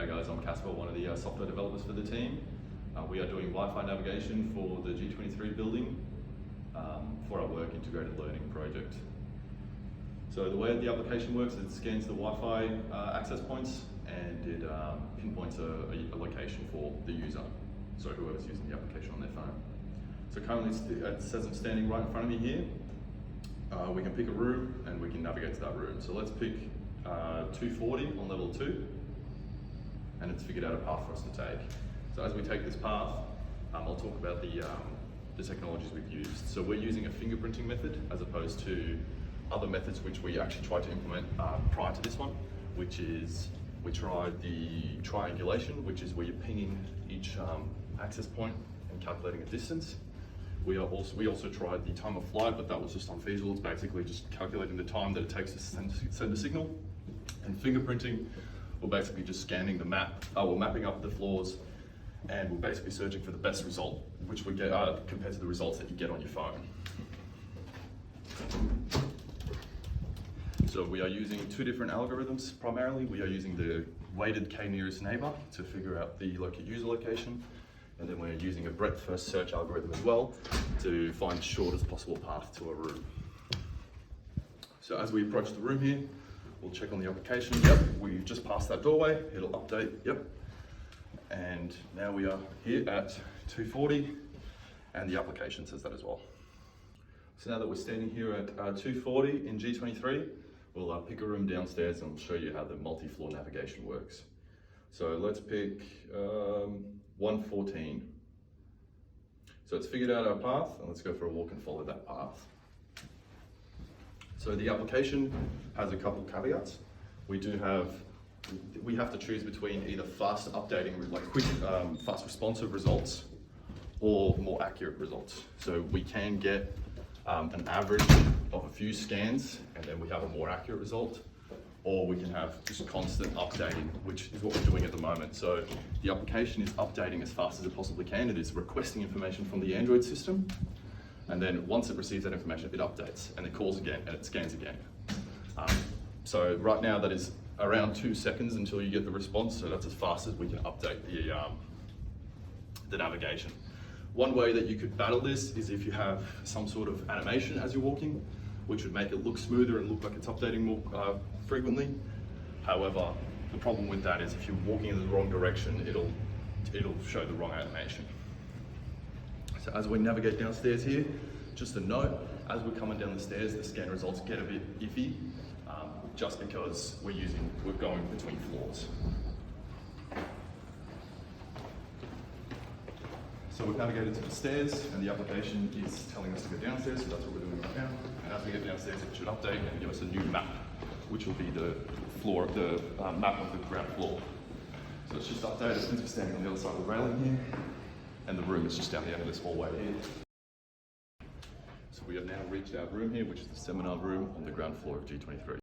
G'day guys, I'm Casper, one of the software developers for the team. We are doing Wi-Fi navigation for the G23 building for our work integrated learning project. So the way the application works is it scans the Wi-Fi access points and it pinpoints a location for the user, so whoever's using the application on their phone. So currently it says I'm standing right in front of me here. We can pick a room and we can navigate to that room. So let's pick 240 on level 2, and it's figured out a path for us to take. So as we take this path, I'll talk about the technologies we've used. So we're using a fingerprinting method as opposed to other methods which we actually tried to implement prior to this one, which is we tried the triangulation, which is where you're pinging each access point and calculating a distance. We also tried the time of flight, but that was just unfeasible. It's basically just calculating the time that it takes to send a signal. And fingerprinting, we're basically just scanning the map, we're mapping up the floors, and we're basically searching for the best result, which we get compared to the results that you get on your phone. So we are using two different algorithms primarily. We are using the weighted k-nearest neighbor to figure out the user location. And then we're using a breadth first search algorithm as well to find the shortest possible path to a room. So as we approach the room here, we'll check on the application. Yep, we've just passed that doorway. It'll update, yep. And now we are here at 240 and the application says that as well. So now that we're standing here at 240 in G23, we'll pick a room downstairs and we'll show you how the multi-floor navigation works. So let's pick 114. So it's figured out our path, and let's go for a walk and follow that path. So the application has a couple caveats. We have to choose between either fast updating, like quick, fast responsive results, or more accurate results. So we can get an average of a few scans, and then we have a more accurate result. Or we can have just constant updating, which is what we're doing at the moment. So the application is updating as fast as it possibly can. It is requesting information from the Android system. And then once it receives that information, it updates and it calls again and it scans again. So right now that is around 2 seconds until you get the response. So that's as fast as we can update the navigation. One way that you could battle this is if you have some sort of animation as you're walking, which would make it look smoother and look like it's updating more frequently. However, the problem with that is if you're walking in the wrong direction, it'll show the wrong animation. So as we navigate downstairs here, just a note, as we're coming down the stairs, the scan results get a bit iffy, just because we're going between floors. So we've navigated to the stairs and the application is telling us to go downstairs, so that's what we're doing right now. And as we get downstairs, it should update and give us a new map, which will be the map of the ground floor. So it's just updated since we're standing on the other side of the railing here, and the room is just down the end of this hallway here. So we have now reached our room here, which is the seminar room on the ground floor of G23.